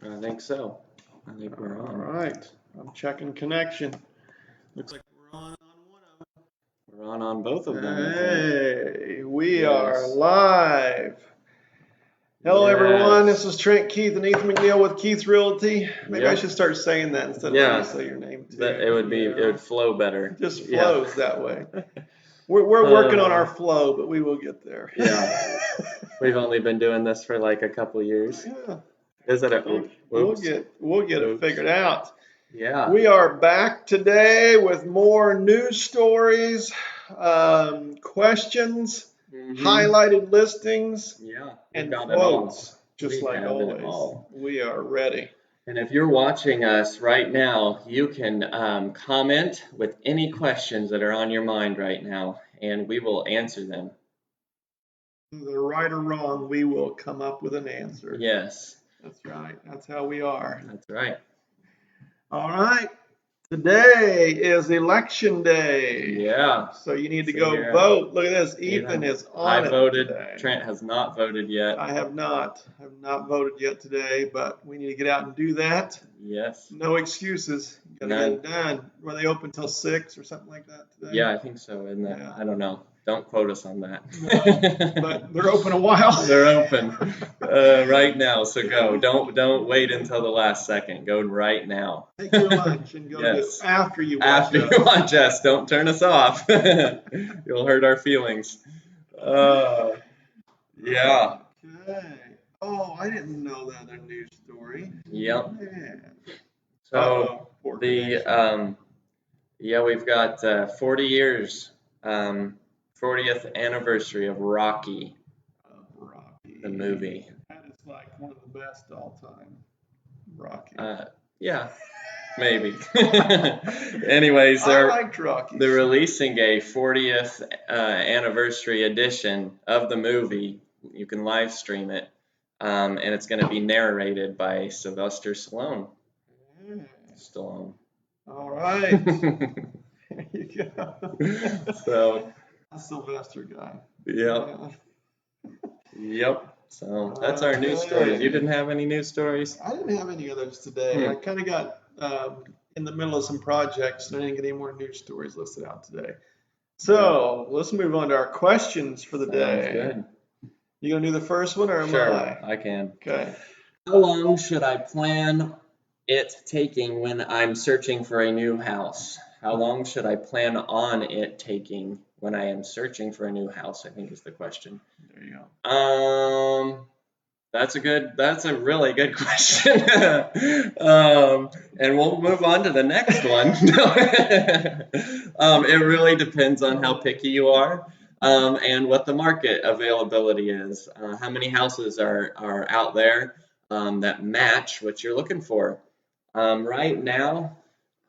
I think so. I think we're All on. right. I'm checking connection. Looks like we're on one of them. We're on both of them, I think. Hey, we Yes. are live. Hello, everyone. This is Trent, Keith, and Ethan McNeil with Keith's Realty. Maybe I Yep. should start saying that instead of letting you say your name too. That it would flow better. It just flows that way. We're working on our flow, but we will get there. Yeah. We've only been doing this for like a couple years. Yeah. Is it We'll get it figured out. Yeah. We are back today with more news stories, questions, highlighted listings, and quotes. Just like always, we are ready. And if you're watching us right now, you can comment with any questions that are on your mind right now, and we will answer them. Whether right or wrong, we will come up with an answer. Yes. That's right. That's how we are. That's right. All right. Today is election day. Yeah. So you need to go vote. Look at this. Ethan is on it. I voted. Today. Trent has not voted yet. I have not. I have not voted yet today, but we need to get out and do that. Yes. No excuses. Gotta get it done. Were they open till 6 or something like that today? Yeah, I think so. Isn't that? Yeah. I don't know. Don't quote us on that. No, but they're open a while. They're open right now, so go. Don't wait until the last second. Go right now. Take your lunch and go after you watch us. After you watch us. Don't turn us off. You'll hurt our feelings. Yeah. Okay. Oh, I didn't know that other news story. Yep. Man. So we've got 40 years. 40th anniversary of Rocky. The movie. That is like one of the best all time. Rocky. Yeah, maybe. Anyways, I liked Rocky. They're releasing a 40th anniversary edition of the movie. You can live stream it, and it's going to be narrated by Sylvester Stallone. Stallone. All right. There you go. So. A Sylvester guy. Yep. Yep. So that's our news stories. You didn't have any news stories? I didn't have any others today. I kind of got in the middle of some projects and I didn't get any more news stories listed out today. So let's move on to our questions for the day. Good. You gonna do the first one or am I? I can. Okay. How long should I plan it taking when I'm searching for a new house? How long should I plan on it taking when I am searching for a new house? I think is the question. There you go. That's a really good question. And we'll move on to the next one. It really depends on how picky you are, and what the market availability is. How many houses are out there that match what you're looking for? Right now,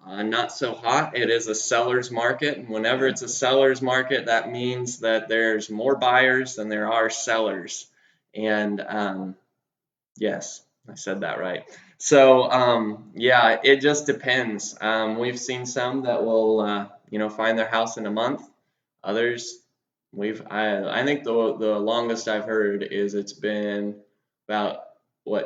not so hot. It is a seller's market. And whenever it's a seller's market, that means that there's more buyers than there are sellers. And yes, I said that right. So it just depends. We've seen some that will find their house in a month. Others, I think the longest I've heard is it's been about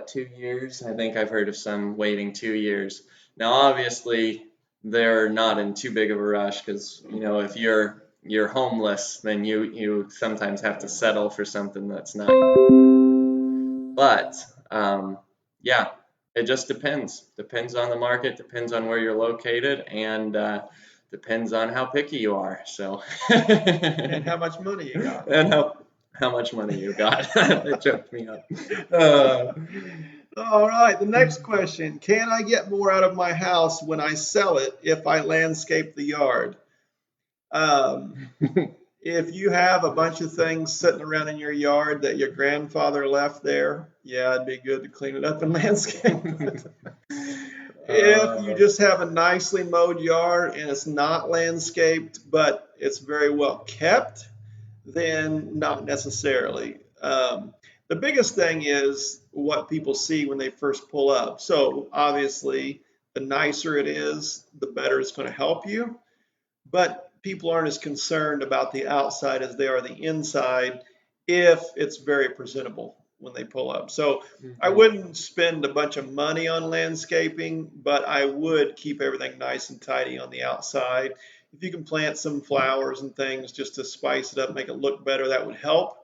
2 years. I think I've heard of some waiting 2 years. Now, obviously, they're not in too big of a rush because, if you're homeless, then you sometimes have to settle for something that's not. But, it just depends. Depends on the market, depends on where you're located, and depends on how picky you are. So. And how much money you got. And how much money you got. That choked me up. All right, the next question. Can I get more out of my house when I sell it if I landscape the yard? If you have a bunch of things sitting around in your yard that your grandfather left there, yeah, it'd be good to clean it up and landscape it. If you just have a nicely mowed yard and it's not landscaped, but it's very well kept, then not necessarily. The biggest thing is what people see when they first pull up. So obviously, the nicer it is, the better it's going to help you. But people aren't as concerned about the outside as they are the inside if it's very presentable. when they pull up. So I Mhm. wouldn't spend a bunch of money on landscaping, but I would keep everything nice and tidy on the outside. If you can plant some flowers and things just to spice it up, make it look better, that would help.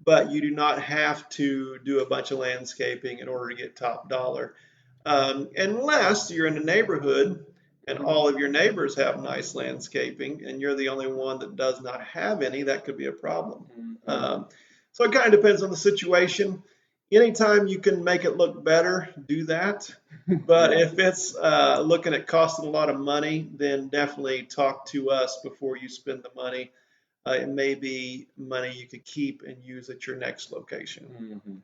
But you do not have to do a bunch of landscaping in order to get top dollar. Unless you're in a neighborhood and all of your neighbors have nice landscaping and you're the only one that does not have any, that could be a problem. Mhm. Um, so it kind of depends on the situation. Anytime you can make it look better, do that. But Yeah. if it's looking at costing a lot of money, then definitely talk to us before you spend the money. It may be money you could keep and use at your next location. Mhm.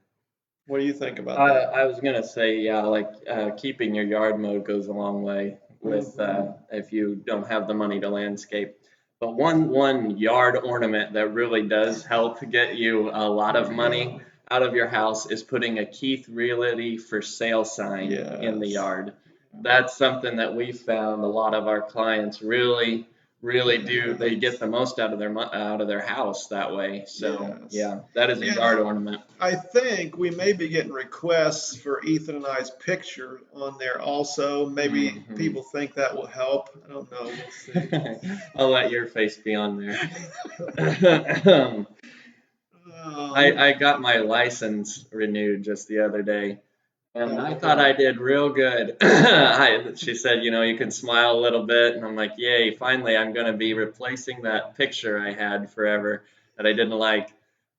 What do you think about that? I was gonna say, yeah, like keeping your yard mowed goes a long way with Hmm. if you don't have the money to landscape. But one yard ornament that really does help get you a lot of money out of your house is putting a Keith Realty for sale sign in the Yes. yard. That's something that we found a lot of our clients really do. They get Yes. the most out of out of their house that way. So Yes. yeah, that is a And yard ornament. I think we may be getting requests for Ethan and I's picture on there also. Maybe Mhm. people think that will help. I don't know. We'll see. I'll let your face be on there. Um, I got my license renewed just the other day, and I thought I oh, did real good. She said, you know, you can smile a little bit, and I'm like, yay, finally, I'm going to be replacing that picture I had forever that I didn't like.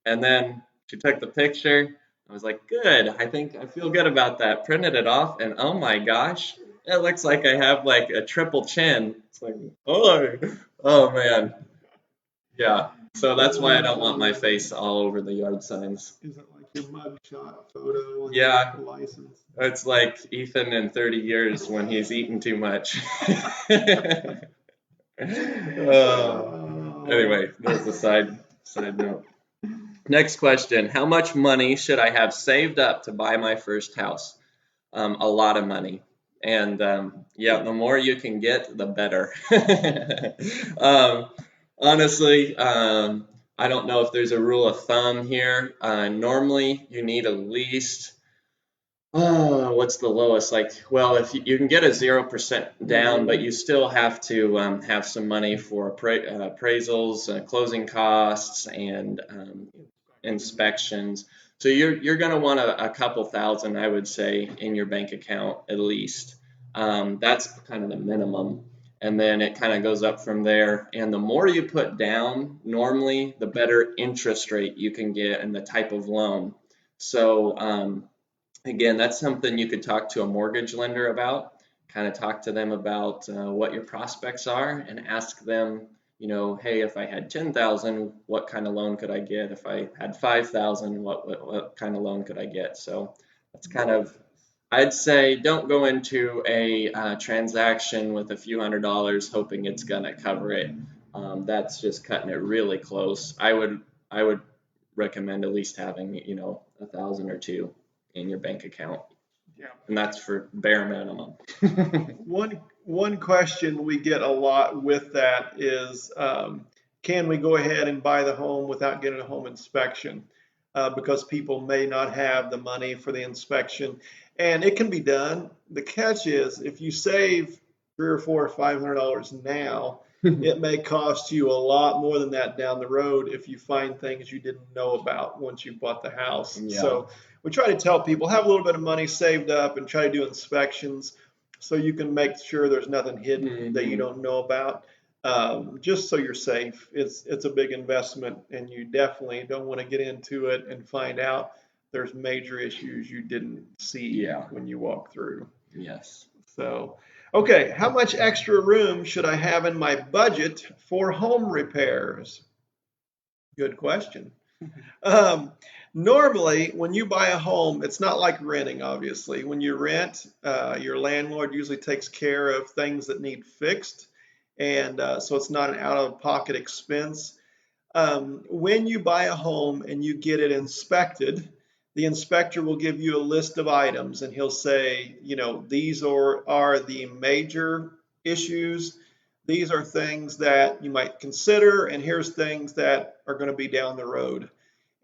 And then she took the picture. I was like, good, I think I feel good about that. Printed it off, and oh my gosh, it looks like I have like a triple chin. It's like, oh man, yeah. So that's why I don't want my face all over the yard signs. is it like your mugshot photo on your Yeah, license? it's like Ethan in 30 years when he's eaten too much. Oh, Anyway, that's a side note. Next question. How much money should I have saved up to buy my first house? A lot of money. And yeah, the more you can get, the better. um, honestly, I don't know if there's a rule of thumb here. Normally, you need at least what's the lowest? Like, well, if you can get a 0% down, but mhm. you still have to have some money for appraisals, closing costs, and inspections. So you're going to want a couple thousand, I would say, in your bank account at least. That's kind of the minimum. And then it kind of goes up from there. And the more you put down, normally, the better interest rate you can get and the type of loan. So, again, that's something you could talk to a mortgage lender about, kind of talk to them about what your prospects are and ask them, you know, hey, if I had 10,000, what kind of loan could I get? If I had 5,000, what kind of loan could I get? So that's kind of, I'd say don't go into a transaction with a few $100s hoping it's going to cover it. That's just cutting it really close. I would recommend at least having, you know, 1,000 or two in your bank account, Yeah. and that's for bare minimum. One question we get a lot with that is, can we go ahead and buy the home without getting a home inspection? Because people may not have the money for the inspection, and it can be done. The catch is if you save 300 or $400 or now, it may cost you a lot more than that down the road if you find things you didn't know about once you bought the house. Yeah. So we try to tell people have a little bit of money saved up and try to do inspections so you can make sure there's nothing hidden that you Hmm. don't know about. Just so you're safe. It's a big investment, and you definitely don't want to get into it and find out there's major issues you didn't see Yeah. when you walk through. Yes. So, okay, how much extra room should I have in my budget for home repairs? Good question. Um, Normally, when you buy a home, it's not like renting, obviously. When you rent, your landlord usually takes care of things that need fixed. And so it's not an out of pocket expense. When you buy a home and you get it inspected, the inspector will give you a list of items and he'll say, you know, these are the major issues. These are things that you might consider, and here's things that are going to be down the road.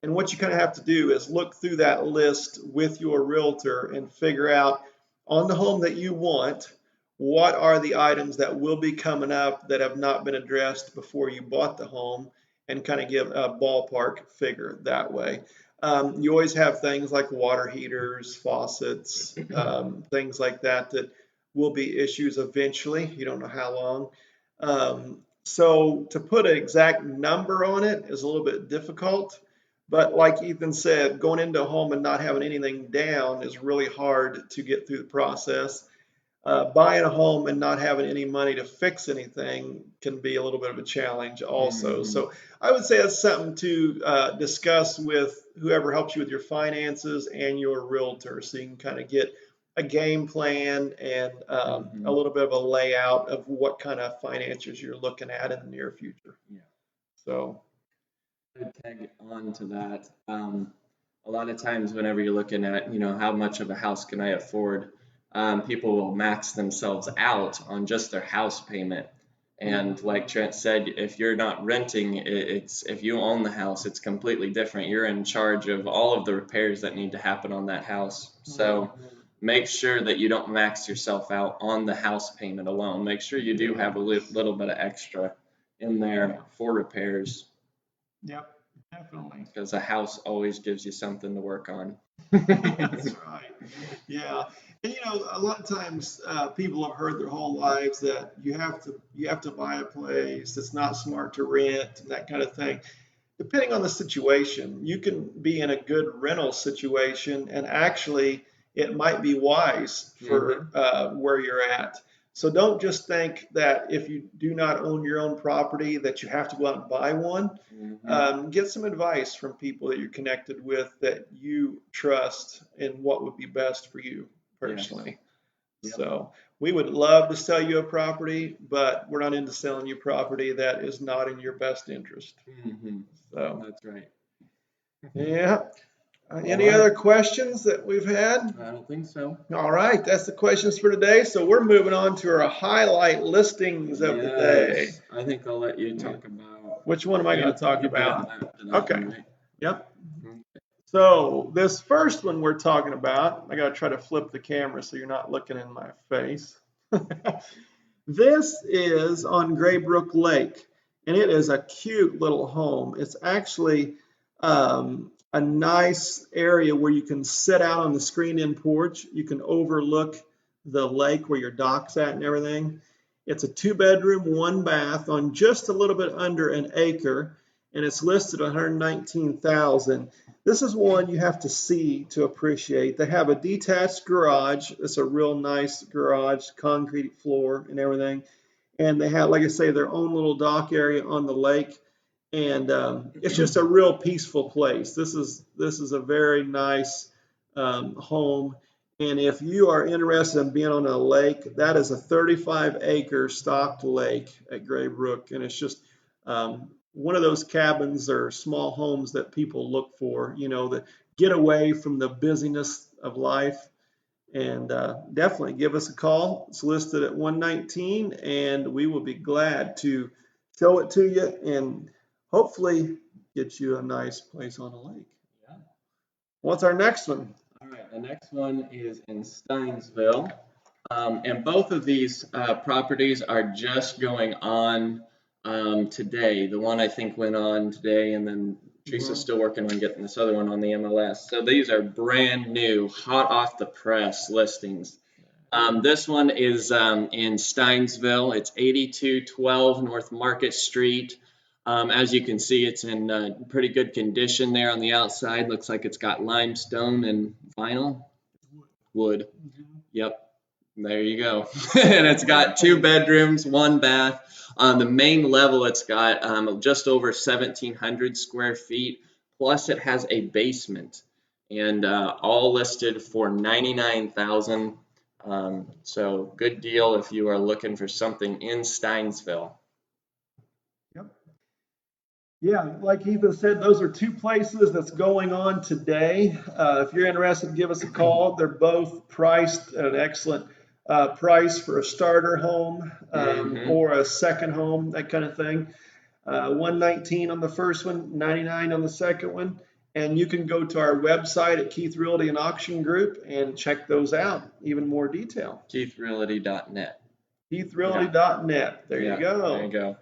And what you kind of have to do is look through that list with your realtor and figure out on the home that you want, what are the items that will be coming up that have not been addressed before you bought the home, and kind of give a ballpark figure that way. You always have things like water heaters, faucets, things like that that will be issues eventually. You don't know how long. So to put an exact number on it is a little bit difficult. But like Ethan said, going into a home and not having anything down is really hard to get through the process. Buying a home and not having any money to fix anything can be a little bit of a challenge also. Mm-hmm. So I would say that's something to discuss with whoever helps you with your finances and your realtor, so you can kind of get a game plan and a little bit of a layout of what kind of finances you're looking at in the near future. Yeah. So I'd tag on to that. A lot of times, whenever you're looking at, how much of a house can I afford, people will max themselves out on just their house payment. And like Trent said, if you're not renting, if you own the house, it's completely different. You're in charge of all of the repairs that need to happen on that house. So make sure that you don't max yourself out on the house payment alone. Make sure you do have a little bit of extra in there for repairs. Yep, definitely. Because a house always gives you something to work on. That's right. Yeah, and a lot of times people have heard their whole lives that you have to buy a place. It's not smart to rent and that kind of thing. Depending on the situation, you can be in a good rental situation, and actually, it might be wise for where you're at. So don't just think that if you do not own your own property that you have to go out and buy one. Get some advice from people that you're connected with that you trust and what would be best for you personally. Yes. Yep. So we would love to sell you a property, but we're not into selling you property that is not in your best interest. So That's right. yeah. Any other questions that we've had? I don't think so. All right, that's the questions for today. So we're moving on to our highlight listings of the day. I think I'll let you talk about. Which one am I going to talk about? Okay. One, right? Yep. So this first one we're talking about, I got to try to flip the camera so you're not looking in my face. This is on Graybrook Lake, and it is a cute little home. It's actually a nice area where you can sit out on the screened-in porch. You can overlook the lake where your dock's at and everything. It's a 2-bedroom, 1-bath on just a little bit under an acre, and it's listed at $119,000. This is one you have to see to appreciate. They have a detached garage. It's a real nice garage, concrete floor and everything. And they have, like I say, their own little dock area on the lake. And it's just a real peaceful place. This is a very nice home. And if you are interested in being on a lake, that is a 35-acre stocked lake at Graybrook. And it's just one of those cabins or small homes that people look for, that get away from the busyness of life. And definitely give us a call. It's listed at 119, and we will be glad to show it to you and hopefully get you a nice place on a lake. Yeah. What's our next one? All right, the next one is in Steinsville. And both of these properties are just going on today. The one I think went on today, and then Teresa's still working on getting this other one on the MLS. So these are brand new, hot off the press listings. This one is in Steinsville. It's 8212 North Market Street. As you can see, it's in pretty good condition there on the outside. Looks like it's got limestone and vinyl. Wood. Yep. There you go. And it's got 2 bedrooms, 1 bath. On the main level, it's got just over 1,700 square feet. Plus, it has a basement, and all listed for $99,000. So good deal if you are looking for something in Steinsville. Yep. Yeah, like Ethan said, those are 2 places that's going on today. If you're interested, give us a call. They're both priced at an excellent price for a starter home or a second home, that kind of thing. 119 on the first one, 99 on the second one. And you can go to our website at Keith Realty and Auction Group and check those out, even more detail. KeithRealty.net. KeithRealty.net. There you go. There you go.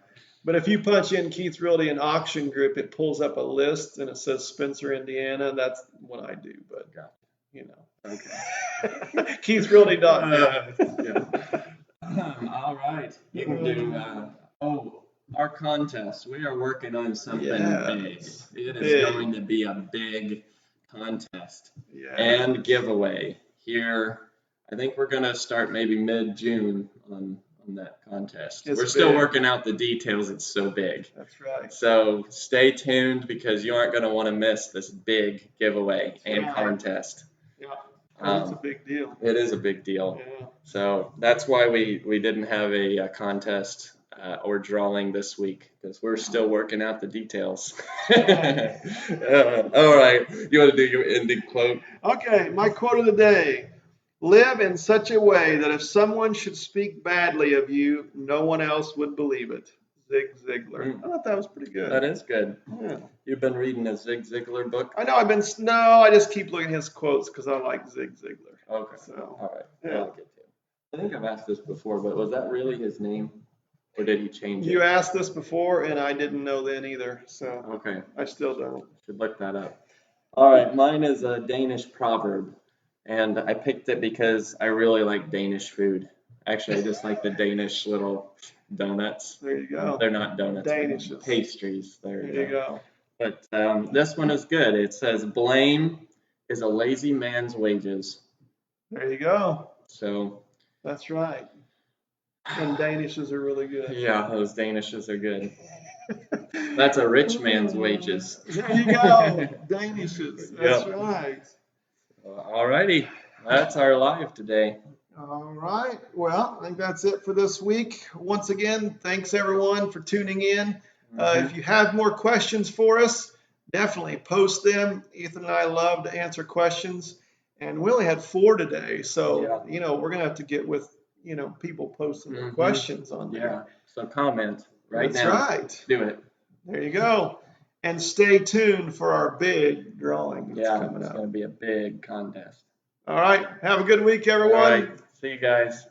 But if you punch in Keith Realty and Auction Group, it pulls up a list and it says Spencer, Indiana. That's what I do, but you know. Okay. KeithRealty.net. All right. You can do, our contest. We are working on something big. It is going to be a big contest and giveaway here. I think we're going to start maybe mid-June on that contest. We're still working out the details. It's so big. That's right. So stay tuned because you aren't going to want to miss this big giveaway and contest. Yeah, it's a big deal. It is a big deal. Yeah. So that's why we didn't have a contest or drawing this week because we're still working out the details. All right. You want to do your ending quote? Okay, my quote of the day. Live in such a way that if someone should speak badly of you, no one else would believe it. Zig Ziglar. I thought that was pretty good. That is good. Yeah. You've been reading a Zig Ziglar book? I know I just keep looking at his quotes because I like Zig Ziglar. Okay. So, all right. Yeah. I like it too. I think I've asked this before, but was that really his name? Or did he change it? You asked this before, and I didn't know then either. So okay. I still don't. Should look that up. All right. Mine is a Danish proverb. And I picked it because I really like Danish food. Actually, I just like the Danish little donuts. There you go. They're not donuts. Danishes. Pastries. There you go. But this one is good. It says, blame is a lazy man's wages. There you go. So. That's right. And Danishes are really good. Yeah, those Danishes are good. That's a rich man's wages. There you go. Danishes. That's right. All righty. That's our live today. All right. Well, I think that's it for this week. Once again, thanks everyone for tuning in. If you have more questions for us, definitely post them. Ethan and I love to answer questions. And we only had 4 today. So, we're going to have to get with, people posting their questions on there. Yeah. So comment right now. That's right. Do it. There you go. And stay tuned for our big drawing that's coming up. It's going to be a big contest. All right. Have a good week, everyone. All right. See you guys.